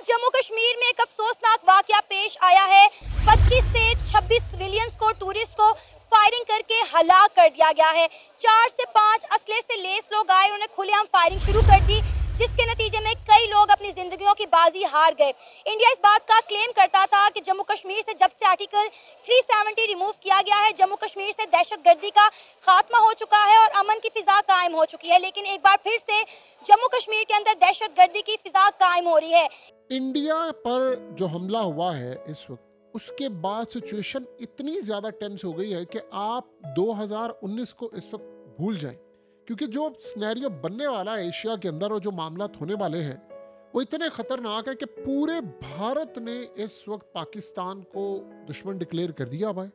जम्मू कश्मीर में एक अफसोसनाक वाकया पेश आया है। 25 से 26 सिविलियंस को, टूरिस्ट को फायरिंग करके हलाक कर दिया गया है। 4 से 5 असले से लेस लोग आए, उन्होंने खुलेआम फायरिंग शुरू कर दी, जिसके नतीजे में कई लोग अपनी जिंदगियों की बाजी हार गए। इंडिया इस बात का क्लेम करता था कि जम्मू कश्मीर से जब से आर्टिकल 370 रिमूव किया गया है, जम्मू कश्मीर से दहशतगर्दी का खात्मा हो चुका है और अमन की फिजा कायम हो चुकी है। लेकिन एक बार फिर से जम्मू कश्मीर के अंदर दहशतगर्दी की फिजा कायम हो रही है। इंडिया पर जो हमला हुआ है इस वक्त, उसके बाद सिचुएशन इतनी ज़्यादा टेंस हो गई है कि आप 2019 को इस वक्त भूल जाएं, क्योंकि जो सिनेरियो बनने वाला है एशिया के अंदर और जो मामला होने वाले हैं वो इतने खतरनाक है कि पूरे भारत ने इस वक्त पाकिस्तान को दुश्मन डिक्लेयर कर दिया हुआ है।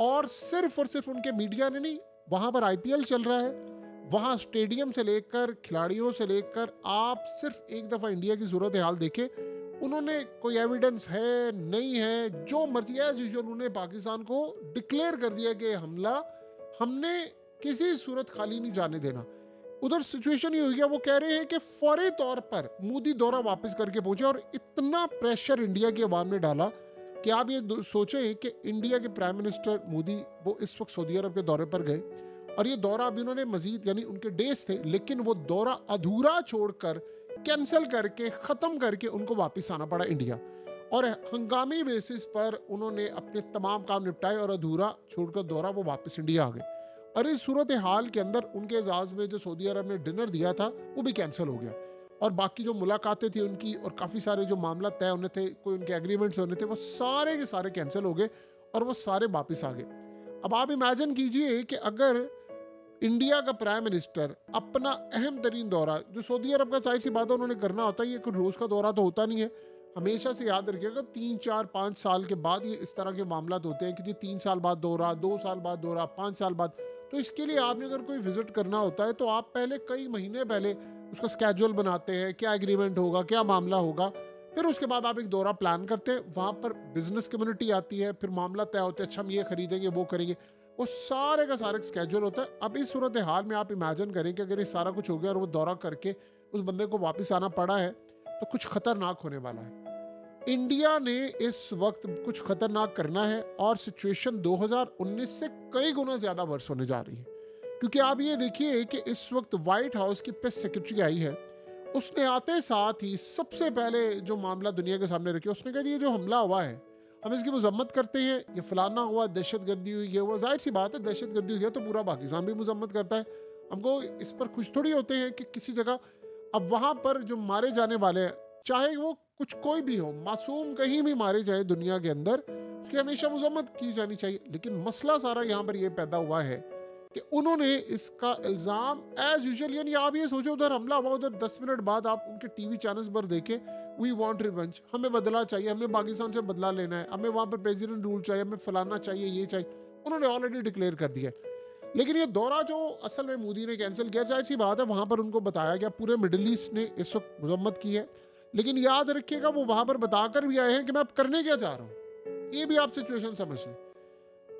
और सिर्फ उनके मीडिया ने नहीं, वहाँ पर आईपीएल चल रहा है, वहाँ स्टेडियम से लेकर खिलाड़ियों से लेकर आप सिर्फ एक दफ़ा इंडिया की सूरत हाल देखें, उन्होंने कोई एविडेंस है नहीं है, जो मर्जी एज यूजुअल उन्होंने पाकिस्तान को डिक्लेयर कर दिया कि हमला हमने किसी सूरत खाली नहीं जाने देना। उधर सिचुएशन ये हो गया, वो कह रहे हैं कि फौरी तौर पर मोदी दौरा वापस करके पहुंचे और इतना प्रेशर इंडिया के अवाम ने डाला कि आप ये सोचें कि इंडिया के प्राइम मिनिस्टर मोदी वो इस वक्त सऊदी अरब के दौरे पर गए और ये दौरा अभी उन्होंने मजीद यानी उनके डेज थे, लेकिन वो दौरा अधूरा छोड़कर कैंसिल करके ख़त्म करके उनको वापस आना पड़ा इंडिया और हंगामी बेसिस पर उन्होंने अपने तमाम काम निपटाए और अधूरा छोड़कर दौरा वो वापस इंडिया आ गए। और इस सूरत हाल के अंदर उनके एजाज़ में जो सऊदी अरब ने डिनर दिया था वो भी कैंसिल हो गया और बाकी जो मुलाकातें थी उनकी और काफ़ी सारे जो मामला तय होने थे, कोई उनके एग्रीमेंट्स होने थे, वो सारे के सारे कैंसिल हो गए और वो सारे वापस आ गए। अब आप इमेजिन कीजिए कि अगर इंडिया का प्राइम मिनिस्टर अपना अहम तरीन दौरा, जो सऊदी अरब का जाहिर सी बात है उन्होंने करना होता है, ये कोई रोज़ का दौरा तो होता नहीं है, हमेशा से याद रखिएगा 3, 4, 5 साल के बाद ये इस तरह के मामला होते हैं कि जी 3 साल बाद दौरा, 2 साल बाद दौरा, 5 साल बाद। तो इसके लिए आपने अगर कोई विजिट करना होता है तो आप पहले कई महीने पहले उसका स्केड्यूल बनाते हैं, क्या एग्रीमेंट होगा, क्या मामला होगा, फिर उसके बाद आप एक दौरा प्लान करते हैं, वहाँ पर बिजनेस कम्युनिटी आती है, फिर मामला तय होता है, अच्छा हम ये खरीदेंगे वो करेंगे, वो सारे का सारा स्केड्यूल होता है। अब इस सूरत हाल में आप इमेजिन करें कि अगर ये सारा कुछ हो गया और वो दौरा करके उस बंदे को वापस आना पड़ा है तो कुछ खतरनाक होने वाला है। इंडिया ने इस वक्त कुछ खतरनाक करना है और सिचुएशन 2019 से कई गुना ज़्यादा वर्स होने जा रही है, क्योंकि आप ये देखिए कि इस वक्त व्हाइट हाउस की प्रेस सेक्रेटरी आई है, उसने आते साथ ही सबसे पहले जो मामला दुनिया के सामने रखे, उसने कहा ये जो हमला हुआ है हम इसकी मजम्मत करते हैं, ये फलाना हुआ, दहशतगर्दी हुई, ये हुआ। जाहिर सी बात है दहशतगर्दी हुई है तो पूरा पाकिस्तान भी मजम्मत करता है, हमको इस पर खुश थोड़ी होते हैं कि किसी जगह अब वहाँ पर जो मारे जाने वाले हैं, चाहे वो कुछ कोई भी हो, मासूम कहीं भी मारे जाए दुनिया के अंदर, उसकी हमेशा मजम्मत की जानी चाहिए। लेकिन मसला सारा यहाँ पर ये पैदा हुआ है कि उन्होंने इसका इल्ज़ाम एज यूजुअल, यानी आप ये सोचो उधर हमला हुआ, उधर 10 मिनट बाद आप उनके टीवी चैनल्स पर देखें, वी वांट रिवेंज, हमें बदला चाहिए, हमें पाकिस्तान से बदला लेना है, हमें वहाँ पर प्रेसिडेंट रूल चाहिए, हमें फलाना चाहिए, ये चाहिए, उन्होंने ऑलरेडी डिक्लेयर कर दिया। लेकिन ये दौरा जो असल में मोदी ने कैंसिल किया, जाहिर सी बात है वहाँ पर उनको बताया गया, पूरे मिडिल ईस्ट ने इस वक्त मजम्मत की है, लेकिन याद रखिएगा वो वहाँ पर बताकर भी आए हैं कि मैं अब करने क्या चाह रहा हूँ। ये भी आप सिचुएशन समझ लें।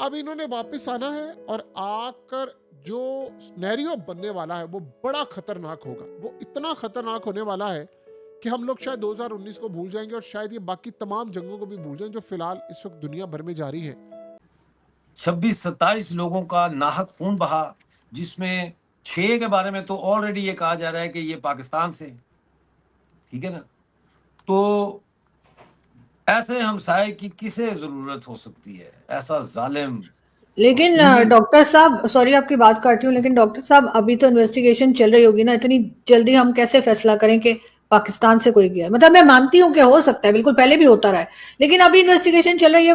अब इन्होंने वापस आना है और आकर जो सिनेरियो बनने वाला है वो बड़ा खतरनाक होगा, वो इतना खतरनाक होने वाला है कि हम लोग शायद 2019 को भूल जाएंगे और शायद ये बाकी तमाम जंगों को भी भूल जाएं जो फिलहाल इस वक्त दुनिया भर में जारी है। 26-27 लोगों का नाहक खून बहा, जिसमें 6 के बारे में तो ऑलरेडी ये कहा जा रहा है कि ये पाकिस्तान से, ठीक है ना। तो ऐसे हमसाये की किसे जरूरत हो सकती है, ऐसा जालिम। लेकिन डॉक्टर साहब, सॉरी आपकी बात काट रही हूँ, लेकिन डॉक्टर साहब अभी तो इन्वेस्टिगेशन चल रही होगी ना, इतनी जल्दी हम कैसे फैसला करें कि पाकिस्तान से कोई गया? मतलब मैं मानती हूँ कि हो सकता है, बिल्कुल पहले भी होता रहा है, लेकिन अभी इन्वेस्टिगेशन चल रही है,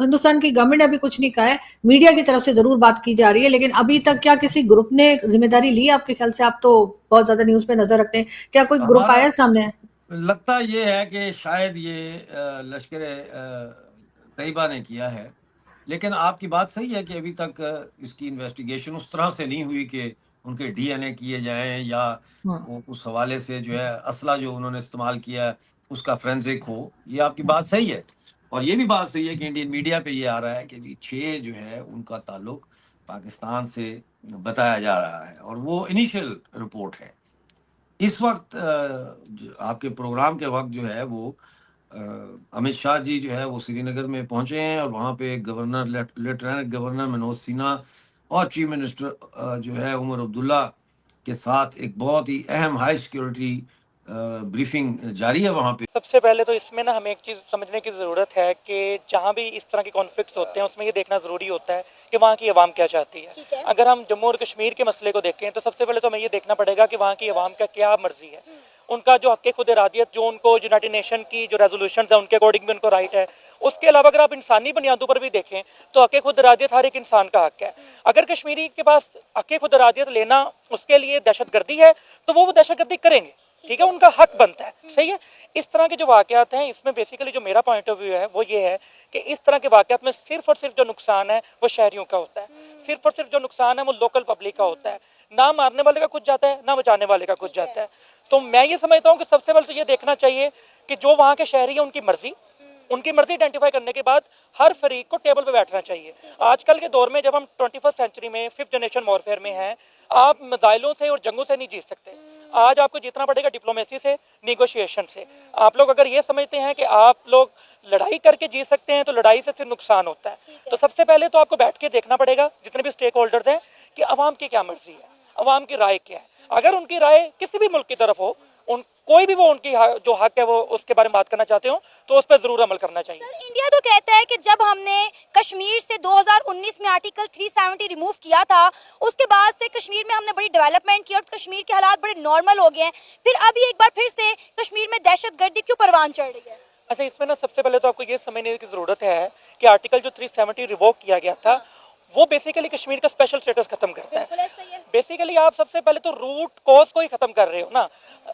हिंदुस्तान की गवर्नमेंट ने अभी कुछ नहीं कहा है, मीडिया की तरफ से जरूर बात की जा रही है, लेकिन अभी तक क्या किसी ग्रुप ने जिम्मेदारी ली है आपके ख्याल से? आप तो बहुत ज्यादा न्यूज पे नजर रखते हैं, क्या कोई ग्रुप आया सामने? लगता ये है कि शायद ये लश्कर तैयबा ने किया है, लेकिन आपकी बात सही है कि अभी तक इसकी इन्वेस्टिगेशन उस तरह से नहीं हुई कि उनके डीएनए किए जाएं या उस हवाले से जो है असला जो उन्होंने इस्तेमाल किया उसका फोरेंसिक हो। ये आपकी बात सही है और ये भी बात सही है कि इंडियन मीडिया पे ये आ रहा है कि 6 जो है उनका ताल्लुक पाकिस्तान से बताया जा रहा है और वो इनिशियल रिपोर्ट है। इस वक्त आपके प्रोग्राम के वक्त जो है वो अमित शाह जी जो है वो श्रीनगर में पहुंचे हैं और वहाँ पे governor lieutenant governor Manoj Sinha और चीफ मिनिस्टर जो है उमर अब्दुल्ला के साथ एक बहुत ही अहम हाई सिक्योरिटी ब्रीफिंग जारी है वहाँ पे। सबसे पहले तो इसमें ना हमें एक चीज़ समझने की ज़रूरत है कि जहाँ भी इस तरह के कॉन्फ्लिक्ट्स होते हैं उसमें ये देखना ज़रूरी होता है कि वहाँ की आवाम क्या चाहती ठीक है। है। अगर हम जम्मू और कश्मीर के मसले को देखें तो सबसे पहले तो हमें ये देखना पड़ेगा कि वहाँ की आवाम का क्या मर्जी है, उनका जो हक़ खुद इरादियत जो उनको यूनाइटेड नेशन की जो रेजोल्यूशन है उनके अकॉर्डिंग भी उनको राइट है। उसके अलावा अगर आप इंसानी बुनियादों पर भी देखें तो हक़ खुद इरादियत हर एक इंसान का हक़ है। अगर कश्मीरी के पास हक़ खुद इरादियत लेना उसके लिए दहशतगर्दी है तो वो दहशतगर्दी करेंगे, ठीक है, उनका हक बनता है, सही है। इस तरह के जो वाक़यात हैं इसमें बेसिकली जो मेरा पॉइंट ऑफ व्यू है वो ये है कि इस तरह के वाक़यात में सिर्फ और सिर्फ जो नुकसान है वो शहरियों का होता है, सिर्फ और सिर्फ जो नुकसान है वो लोकल पब्लिक का होता है। ना मारने वाले का कुछ जाता है ना बचाने वाले का कुछ जाता है। तो मैं ये समझता हूँ कि सबसे पहले तो ये देखना चाहिए कि जो वहाँ के शहरी है उनकी मर्जी आइडेंटिफाई करने के बाद हर फरीक को टेबल पे बैठना चाहिए। आजकल के दौर में जब हम 21st सेंचुरी में 5th जनरेशन वॉरफेयर में हैं, आप मिसाइलों से और जंगों से नहीं जीत सकते। आज आपको जीतना पड़ेगा डिप्लोमेसी से, निगोशिएशन से। आप लोग अगर ये समझते हैं कि आप लोग लड़ाई करके जीत सकते हैं तो लड़ाई से फिर नुकसान होता है। तो सबसे पहले तो आपको बैठ के देखना पड़ेगा जितने भी स्टेक होल्डर्स हैं कि अवाम की क्या मर्जी है, अवाम की राय क्या है। अगर उनकी राय किसी भी मुल्क की तरफ हो, कोई भी वो उनकी जो हक है वो उसके बारे में बात करना चाहते हो तो उस पर जरूर अमल करना चाहिए। सर, इंडिया तो कहता है कि जब हमने कश्मीर से 2019 में आर्टिकल 370 रिमूव किया था उसके बाद से कश्मीर में हमने बड़ी डेवलपमेंट की और कश्मीर के हालात बड़े नॉर्मल हो गए हैं, फिर अभी एक बार फिर से कश्मीर में दहशतगर्दी क्यों परवान चढ़ रही है? अच्छा, इसमें ना सबसे पहले तो आपको ये समझने की जरूरत है कि आर्टिकल जो 370 रिवोक किया गया था वो बेसिकली कश्मीर का स्पेशल स्टेटस खत्म करता है। बिल्कुल ऐसा ही है। बेसिकली आप सबसे पहले तो रूट कॉज को ही खत्म कर रहे हो ना।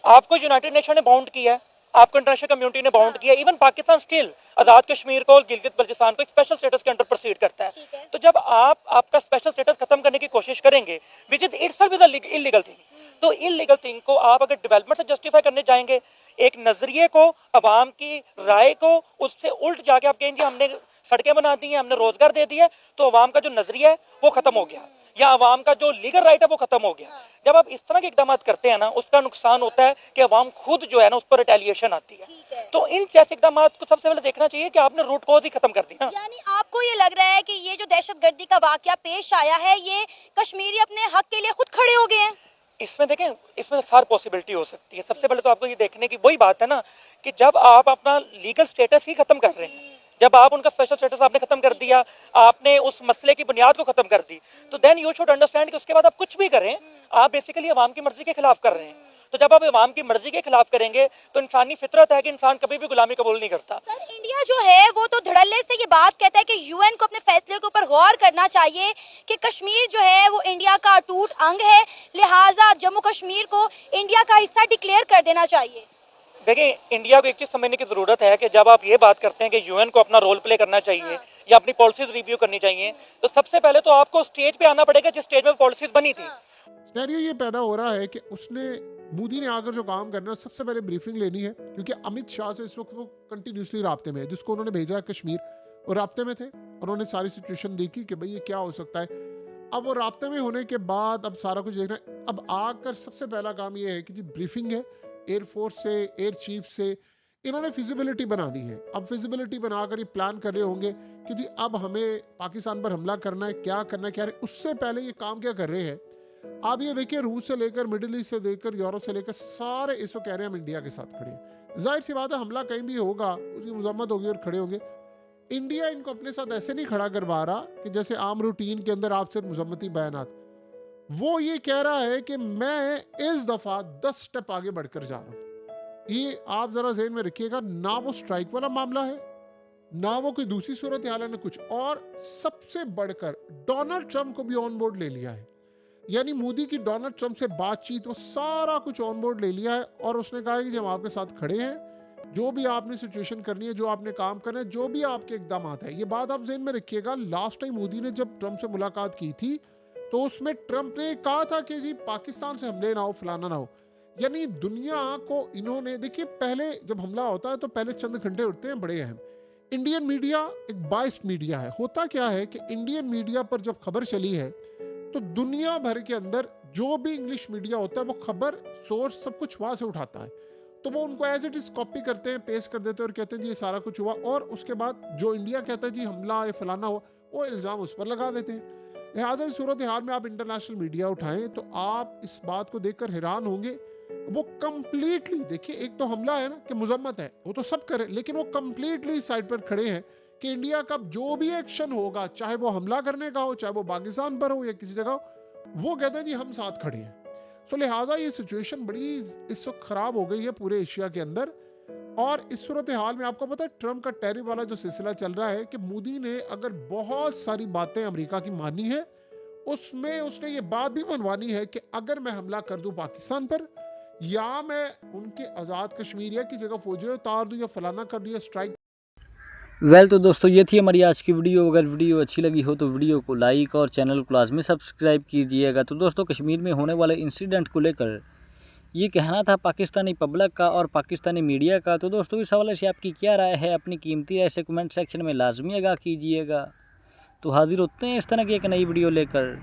आपको यूनाइटेड नेशन ने बाउंड किया है, आपको इंटरनेशनल कम्युनिटी ने बाउंड किया है, इवन पाकिस्तान स्टिल आजाद कश्मीर को और गिलगित बल्चिस्तान को एक स्पेशल स्टेटस के अंडर प्रोसीड करता है। तो जब आप आपका स्पेशल स्टेटस खत्म करने की कोशिश करेंगे which is itself is a illegal thing, तो इलीगल थिंग को आप अगर डेवलपमेंट से जस्टिफाई करने जाएंगे, एक नजरिए को, अवाम की राय को उससे उल्ट जाके आप कहेंगे हमने सड़कें बना दी हैं, हमने रोजगार दे दिया, तो अवाम का जो नजरिया है वो खत्म हो गया या अवाम का जो लीगल राइट है वो खत्म हो गया। जब आप इस तरह के इकदाम करते हैं ना उसका नुकसान होता है कि अवाम खुद जो है ना उस पर रिटेलिएशन आती है। तो इन जैसे इकदाम को सबसे पहले देखना चाहिए कि आपने रूट कॉज ही खत्म कर दिया। यानी आपको ये लग रहा है कि ये जो दहशतगर्दी का वाकया पेश आया है ये कश्मीरी अपने हक के लिए खुद खड़े हो गए हैं? इसमें देखें, इसमें सारी पॉसिबिलिटी हो सकती है। सबसे पहले तो आपको ये देखने की वही बात है ना कि जब आप अपना लीगल स्टेटस ही खत्म कर रहे हैं, जब आप उनका स्पेशल स्टेटस आपने खत्म कर दिया, आपने उस मसले की बुनियाद को खत्म कर दी, तो देन यू शुड अंडरस्टैंड कि उसके बाद आप कुछ भी करें आप बेसिकली अवाम की मर्जी के खिलाफ कर रहे हैं। तो जब आप अवाम की मर्जी के खिलाफ करेंगे तो इंसानी फितरत है कि इंसान कभी भी गुलामी कबूल नहीं करता। सर, इंडिया जो है वो तो धड़ल्ले से ये बात कहता है कि यूएन को अपने फैसले के ऊपर गौर करना चाहिए कि कश्मीर जो है वो इंडिया का अटूट अंग है, लिहाजा जम्मू कश्मीर को इंडिया का हिस्सा डिक्लेयर कर देना चाहिए। देखिए, इंडिया को एक चीज समझने की जरूरत है कि जब आप ये बात करते हैं कि यूएन को अपना रोल प्ले करना चाहिए या अपनी पॉलिसीज रिव्यू करनी चाहिए, तो सबसे पहले तो आपको स्टेज पे आना पड़ेगा जिस स्टेज में पॉलिसीज बनी थी। सिनेरियो ये पैदा हो रहा है कि मोदी ने आकर जो काम करना है सबसे पहले ब्रीफिंग लेनी है, क्योंकि अमित शाह से इस वक्त वो कंटिन्यूसली राब्ते में है, जिसको उन्होंने भेजा है कश्मीर, और राब्ते में थे, उन्होंने सारी सिचुएशन देखी कि भाई ये क्या हो सकता है। अब वो राब्ते में होने के बाद अब सारा कुछ देखना है। अब आकर सबसे पहला काम ये है कि जी ब्रीफिंग है एयरफोर्स से, एयर चीफ से, इन्होंने फिजिबिलिटी बनानी है। अब फिजिबिलिटी बनाकर ये प्लान कर रहे होंगे कि जी अब हमें पाकिस्तान पर हमला करना है, क्या करना है, क्या नहीं। उससे पहले ये काम क्या कर रहे हैं, आप ये देखिए रूस से लेकर मिडिल ईस्ट से लेकर यूरोप से लेकर सारे इसको कह रहे हैं हम इंडिया के साथ खड़े हैं। जाहिर सी बात है हमला कहीं भी होगा उसकी मजम्मत होगी और खड़े होंगे। इंडिया इनको अपने साथ ऐसे नहीं खड़ा करवा रहा कि जैसे आम रूटीन के अंदर आप सिर्फ मजम्मती बयानात, वो ये कह रहा है कि मैं इस दफा 10 स्टेप आगे बढ़कर जा रहा हूं। ये आप जरा ज़हन में रखिएगा, ना वो स्ट्राइक वाला मामला है, ना वो कोई दूसरी सूरत हाल है, ना कुछ। और सबसे बढ़कर डोनाल्ड ट्रंप को भी ऑन बोर्ड ले लिया है, यानी मोदी की डोनाल्ड ट्रंप से बातचीत, वो सारा कुछ ऑन बोर्ड ले लिया है और उसने कहा कि हम आपके साथ खड़े हैं, जो भी आपने सिचुएशन करनी है, जो आपने काम करना है, जो भी आपके इकदाम है। ये बात आप जहन में रखिएगा। लास्ट टाइम मोदी ने जब ट्रंप से मुलाकात की थी तो उसमें ट्रंप ने कहा था कि जी पाकिस्तान से हमले ना हो, फलाना ना हो। यानी दुनिया को इन्होंने, देखिए पहले जब हमला होता है तो पहले चंद घंटे उठते हैं बड़े अहम। इंडियन मीडिया एक बाइस्ड मीडिया है। होता क्या है कि इंडियन मीडिया पर जब खबर चली है तो दुनिया भर के अंदर जो भी इंग्लिश मीडिया होता है वो खबर सोर्स सब कुछ वहाँ से उठाता है, तो वो उनको एज इट इज़ कॉपी करते हैं, पेस्ट कर देते हैं और कहते हैं जी ये सारा कुछ हुआ, और उसके बाद जो इंडिया कहता है जी हमला ये फलाना हुआ, वो इल्ज़ाम उस पर लगा देते हैं। लिहाजा इस सूरत हाल में आप इंटरनेशनल मीडिया उठाएं तो आप इस बात को देखकर हैरान होंगे, वो कंप्लीटली, देखिए एक तो हमला है ना कि मुजम्मत है, वो तो सब करे, लेकिन वो कंप्लीटली साइड पर खड़े हैं कि इंडिया का जो भी एक्शन होगा, चाहे वो हमला करने का हो, चाहे वो पाकिस्तान पर हो या किसी जगह हो, वो कहते हैं जी हम साथ खड़े हैं। सो लिहाजा ये सिचुएशन बड़ी इस वक्त ख़राब हो गई है पूरे एशिया के अंदर। और इस सूरत हाल में आपको पता है ट्रम्प का टैरिफ वाला जो सिलसिला चल रहा है कि मोदी ने अगर बहुत सारी बातें अमेरिका की मानी है, उसमें उसने ये बात भी मनवानी है कि अगर मैं हमला कर दूं पाकिस्तान पर, या मैं उनके आज़ाद कश्मीर या की जगह फौजियों उतार दूं या फलाना कर दूं या स्ट्राइक। तो दोस्तों ये थी हमारी आज की वीडियो। अगर वीडियो अच्छी लगी हो तो वीडियो को लाइक और चैनल को लाजमी सब्सक्राइब कीजिएगा। तो दोस्तों कश्मीर में होने वाले इंसिडेंट को लेकर ये कहना था पाकिस्तानी पब्लिक का और पाकिस्तानी मीडिया का। तो दोस्तों इस हवाले से आपकी क्या राय है, अपनी कीमती राय से कमेंट सेक्शन में लाजमी आगाह कीजिएगा। तो हाजिर होते हैं इस तरह की एक नई वीडियो लेकर।